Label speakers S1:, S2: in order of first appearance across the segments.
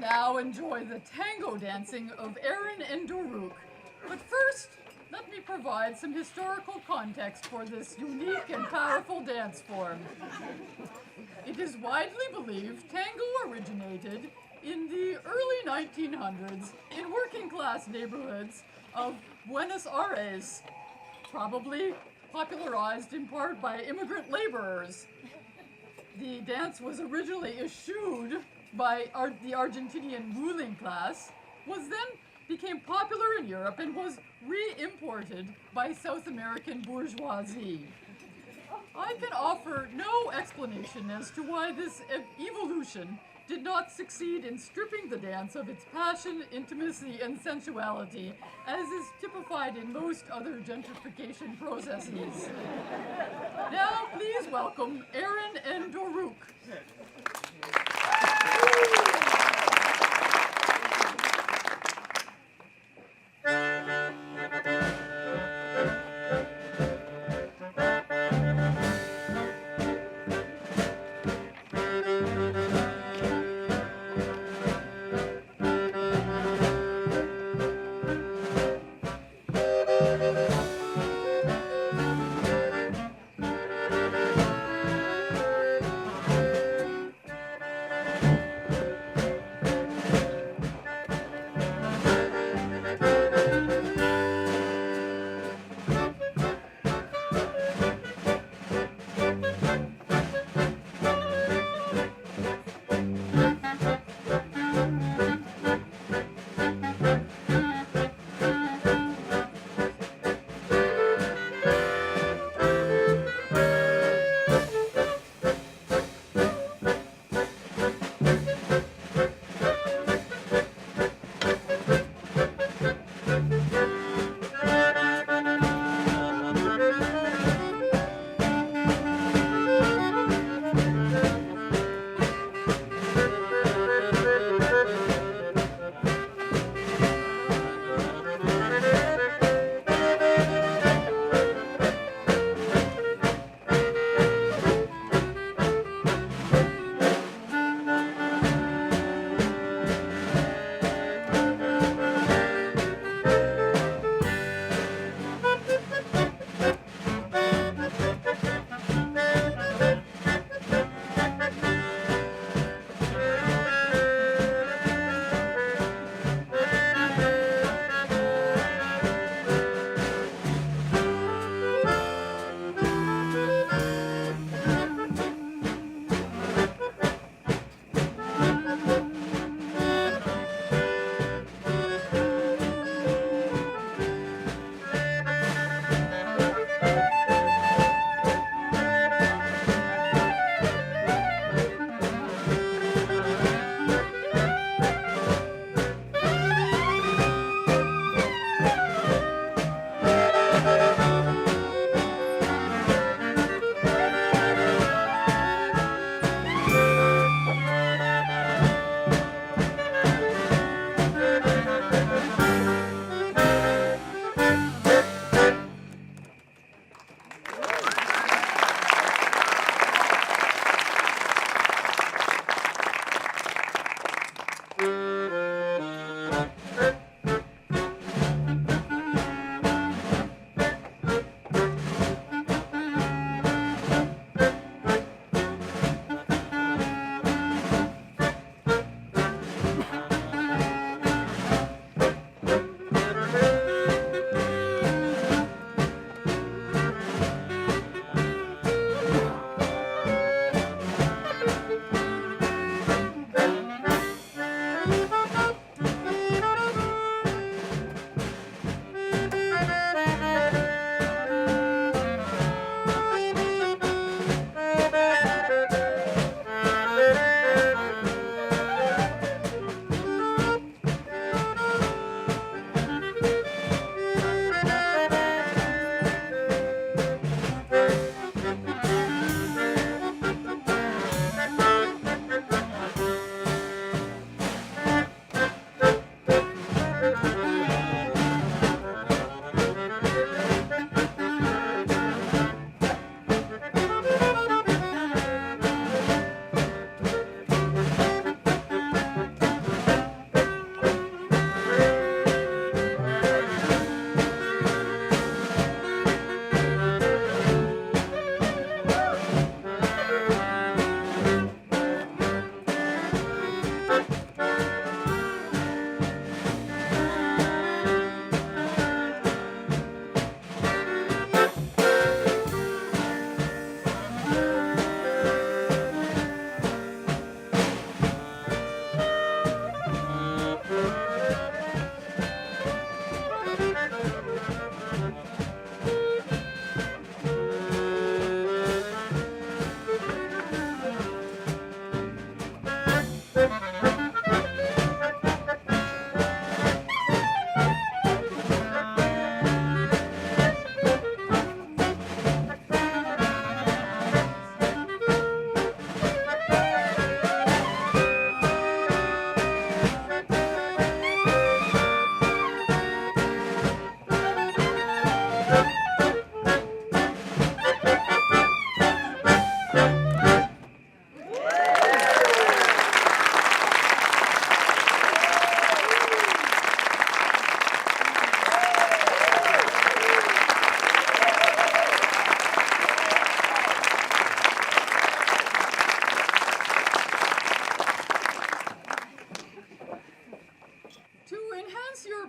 S1: now enjoy the tango dancing of Aaron and Doruk. But first, let me provide some historical context for this unique and powerful dance form. It is widely believed tango originated in the early 1900s in working-class neighborhoods of Buenos Aires, probably popularized in part by immigrant laborers. The dance was originally eschewed by the Argentinian ruling class, became popular in Europe and was re-imported by South American bourgeoisie. I can offer no explanation as to why this evolution did not succeed in stripping the dance of its passion, intimacy, and sensuality, as is typified in most other gentrification processes. Now, please welcome Aaron and Doruk.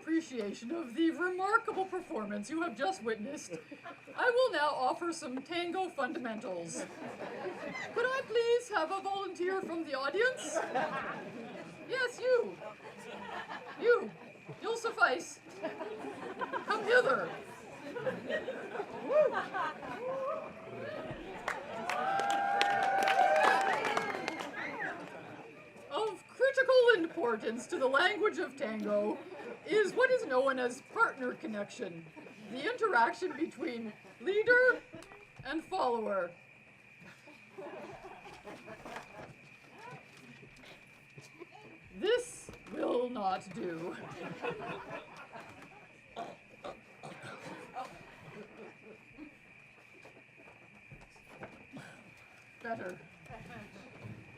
S1: appreciation of the remarkable performance you have just witnessed, I will now offer some tango fundamentals. Could I please have a volunteer from the audience? Yes, you. You'll suffice. Come hither. Of critical importance to the language of tango is what is known as partner connection, the interaction between leader and follower. This will not do. Better.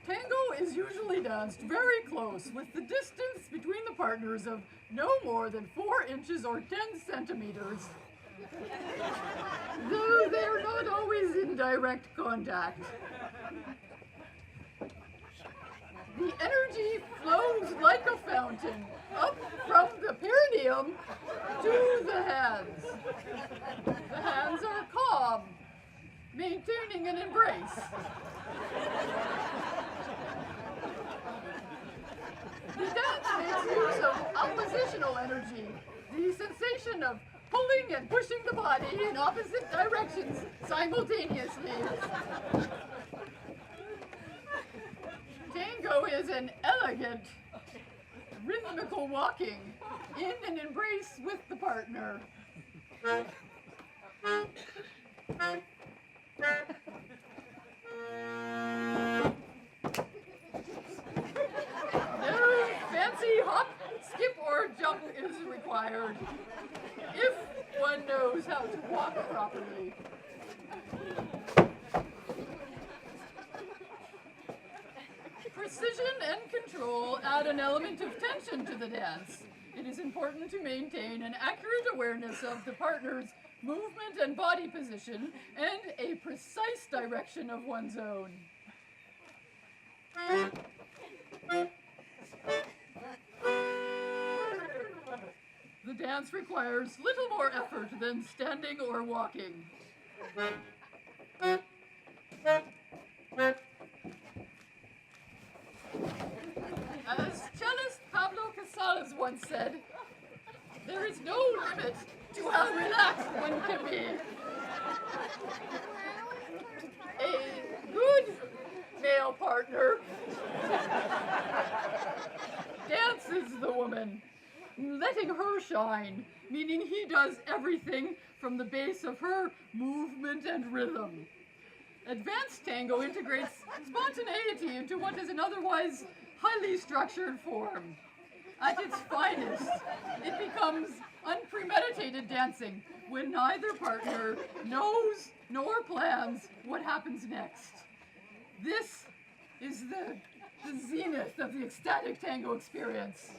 S1: Tango is usually danced very close, with the distance between the partners of no more than 4 inches or 10 centimeters. Though they're not always in direct contact. The energy flows like a fountain up from the perineum to the hands. The hands are calm, maintaining an embrace. The dance makes use of oppositional energy, the sensation of pulling and pushing the body in opposite directions simultaneously. Tango is an elegant, rhythmical walking in an embrace with the partner. No fancy hop, skip, or jump is required if one knows how to walk properly. Precision and control add an element of tension to the dance. It is important to maintain an accurate awareness of the partner's movement and body position and a precise direction of one's own. The dance requires little more effort than standing or walking. As cellist Pablo Casals once said, there is no limit to how relaxed one can be. A good male partner dances the woman, letting her shine, meaning he does everything from the base of her movement and rhythm. Advanced tango integrates spontaneity into what is an otherwise highly structured form. At its finest, it becomes unpremeditated dancing when neither partner knows nor plans what happens next. This is the zenith of the ecstatic tango experience.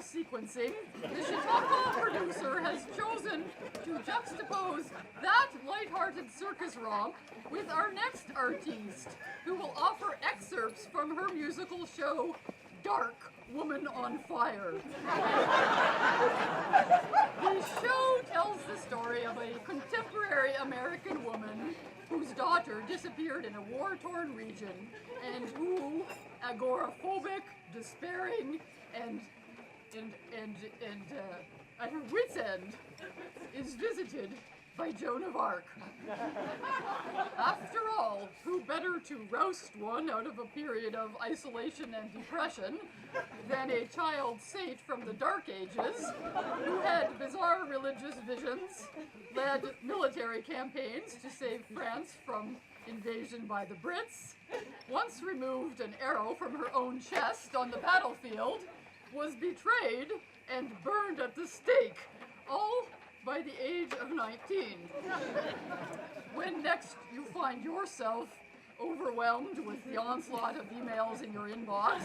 S1: sequencing, the Chautauqua producer has chosen to juxtapose that lighthearted circus romp with our next artiste, who will offer excerpts from her musical show, Dark Woman on Fire. The show tells the story of a contemporary American woman whose daughter disappeared in a war-torn region and who, agoraphobic, despairing, and at her wit's end, is visited by Joan of Arc. After all, who better to roust one out of a period of isolation and depression than a child saint from the Dark Ages who had bizarre religious visions, led military campaigns to save France from invasion by the Brits, once removed an arrow from her own chest on the battlefield, was betrayed and burned at the stake, all by the age of 19. When next you find yourself overwhelmed with the onslaught of emails in your inbox,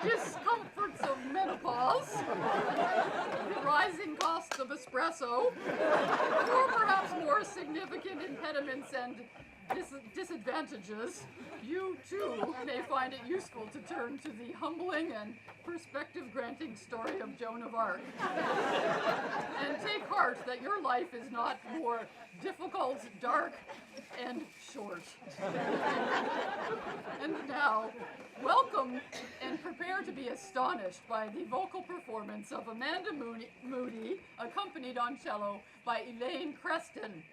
S1: the discomforts of menopause, the rising costs of espresso, or perhaps more significant impediments and disadvantages, you too may find it useful to turn to the humbling and perspective-granting story of Joan of Arc. And take heart that your life is not more difficult, dark, and short. And now, welcome and prepare to be astonished by the vocal performance of Amanda Moody, accompanied on cello by Elaine Creston.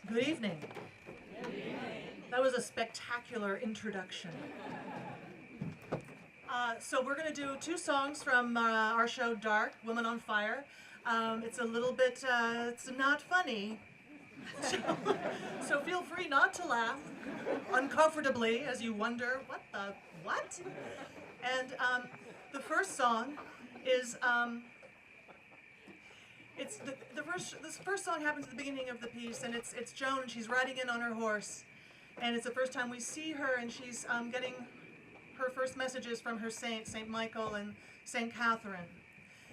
S2: Good evening.
S3: Good evening.
S2: That was a spectacular introduction. So we're going to do two songs from our show, Dark, Woman on Fire. It's a little bit, it's not funny. So feel free not to laugh uncomfortably as you wonder, what? And the first song is, this first song happens at the beginning of the piece, and it's Joan, and she's riding in on her horse, and it's the first time we see her, and she's getting her first messages from her saints, St. Michael and St. Catherine.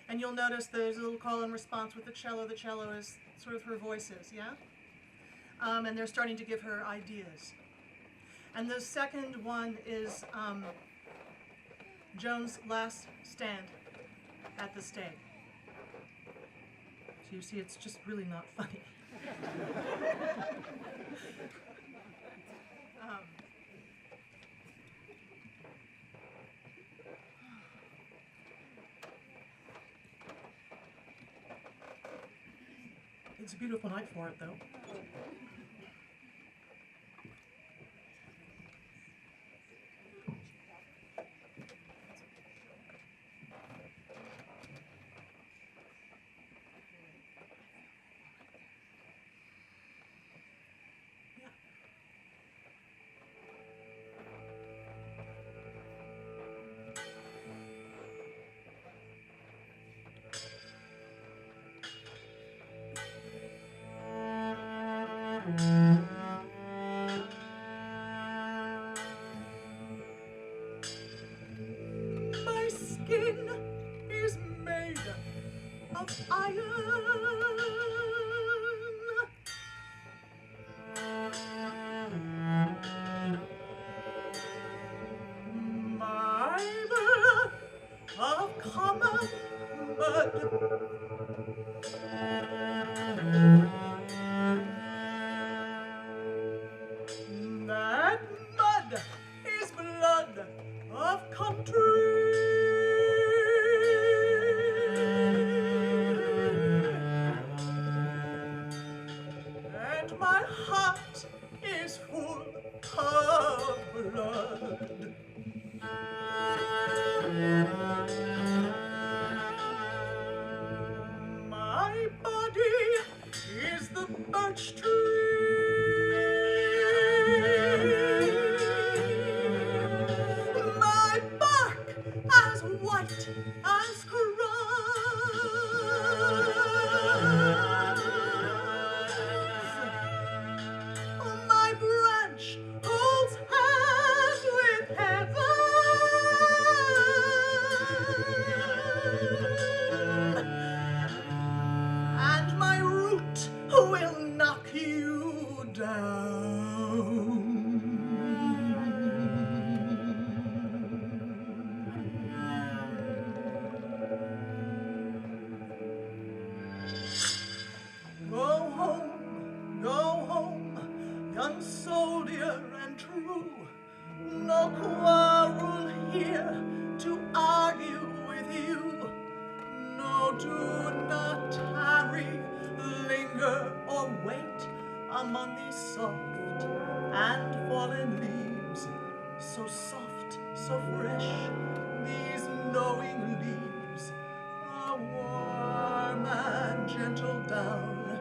S2: And you'll notice there's a little call and response with the cello. The cello is sort of her voices, yeah? And they're starting to give her ideas. And the second one is Joan's last stand at the stake. So you see, it's just really not funny. It's a beautiful night for it, though. My skin is made of iron. My blood of common mud. That mud is blood of country. And my heart is full of blood. My body is the birch tree. My bark as white as grass. My branch holds hands with heaven. And my root will knock you down. Go home, young soldier and true. No quarrel here to argue with you. No, do not tarry, linger or wait among these soft and fallen leaves. So soft, so fresh, these knowing leaves are warm and gentle down,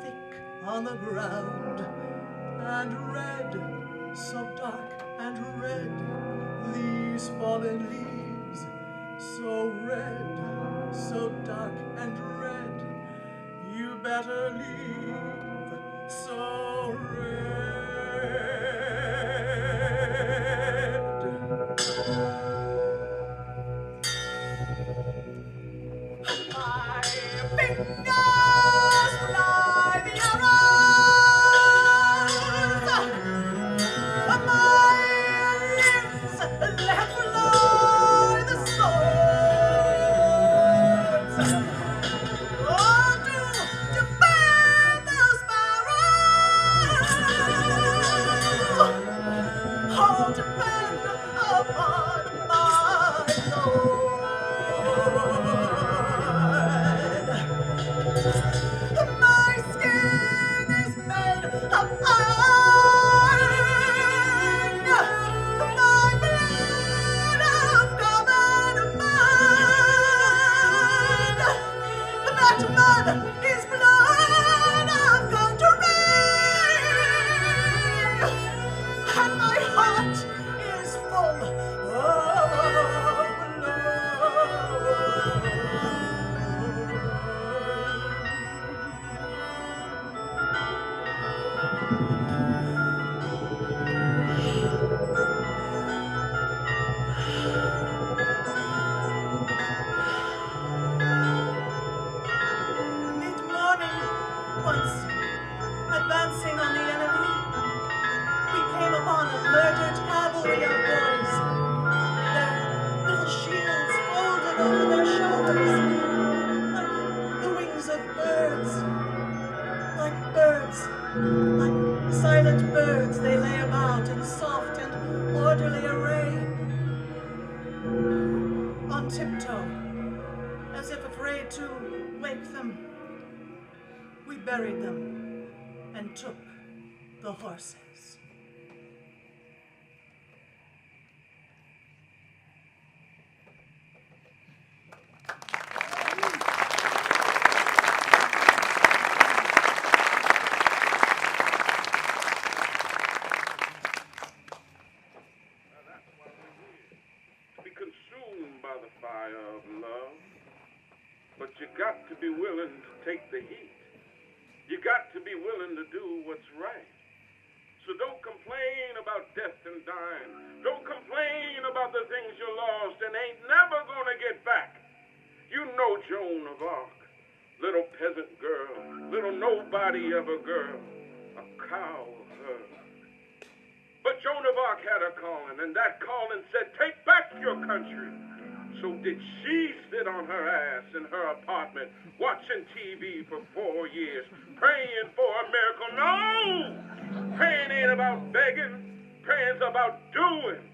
S2: thick on the ground, and red, so dark and red, these fallen leaves, so red, so dark and red, you better leave so red. My fingers fly the arrows, my lips let fly the swords. Oh, to defend colors, like the wings of birds, like silent birds they lay about in soft and orderly array. On tiptoe, as if afraid to wake them, we buried them and took the horses.
S3: But you got to be willing to take the heat. You got to be willing to do what's right. So don't complain about death and dying. Don't complain about the things you lost and ain't never gonna get back. You know Joan of Arc, little peasant girl, little nobody of a girl, a cow of her. But Joan of Arc had a calling, and that calling said, take back your country. So did she sit on her ass in her apartment, watching TV for 4 years, praying for a miracle? No! Praying ain't about begging. Praying's about doing.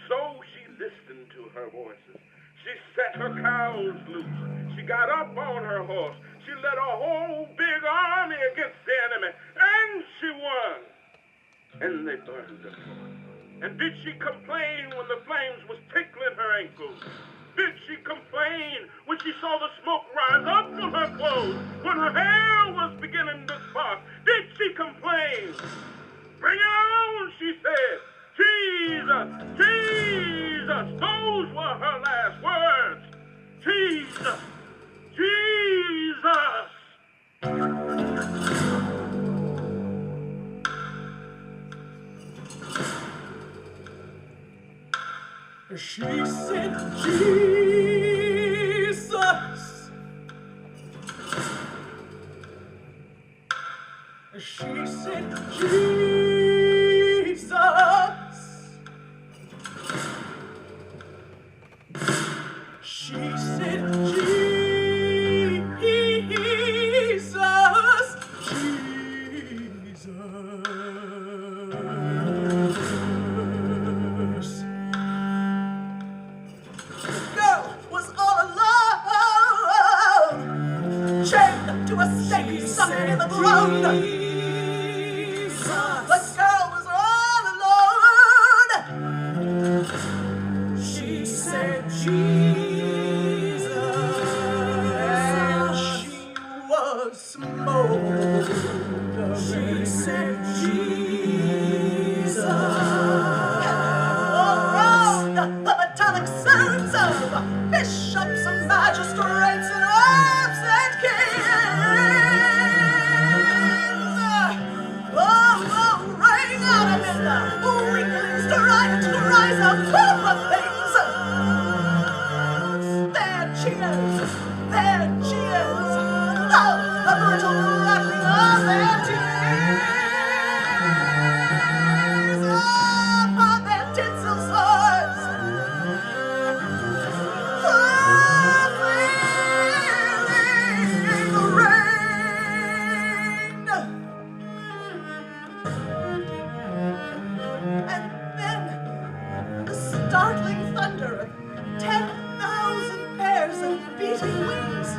S3: So she listened to her voices. She set her cows loose. She got up on her horse. She led a whole big army against the enemy, and she won. And they burned her. And did she complain when the flames was tickling her ankles? Did she complain when she saw the smoke rise up from her clothes? When her hair was beginning to spark? Did she complain? Bring it on, she said. Jesus, Jesus. Those were her last words. Jesus, Jesus.
S2: She said, Jesus. She said, Jesus. She said, Jesus. Jesus. To a stake sunk in the ground. The girl was all alone. She said Jesus, and she was smoldering. She said Jesus, all around the metallic sounds of bishops and magistrates and herbs and kings. Weaklings to rise up, cobra things. Their cheers. Oh, the brutal laughing of their tears upon their tinsel swords. Feeling the rain. And then the startling thunder of 10,000 pairs of beating wings.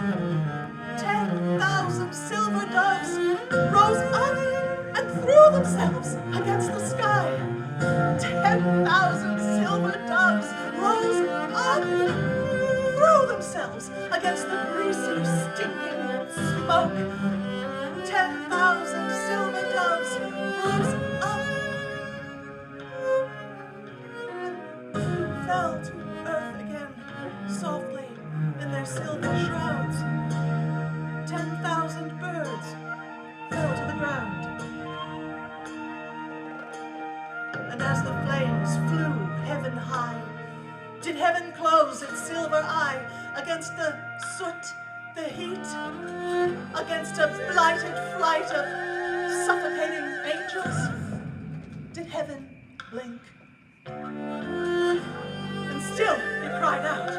S2: 10,000 silver doves rose up and threw themselves against the sky. 10,000 silver doves rose up and threw themselves against the greasy, stinking smoke. 10,000 silver doves rose up and fell to earth again, softly in their silver shrouds. 10,000 birds fell to the ground. And as the flames flew heaven high, did heaven close its silver eye against the soot, the heat, against a blighted flight of suffocating angels? Did heaven blink? And still it cried out.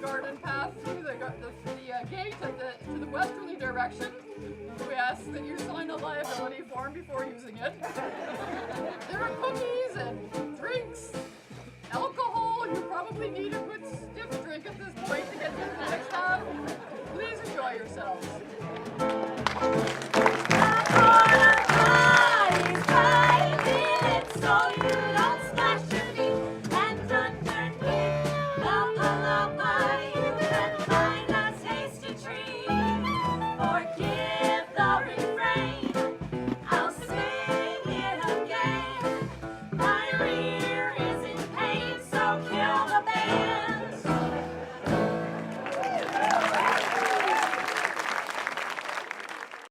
S1: garden path through the gate to the westerly direction. We ask that you sign a liability form before using it. There are cookies and drinks, alcohol. You probably need a good stiff drink at this point to get to the next half. Please enjoy yourselves.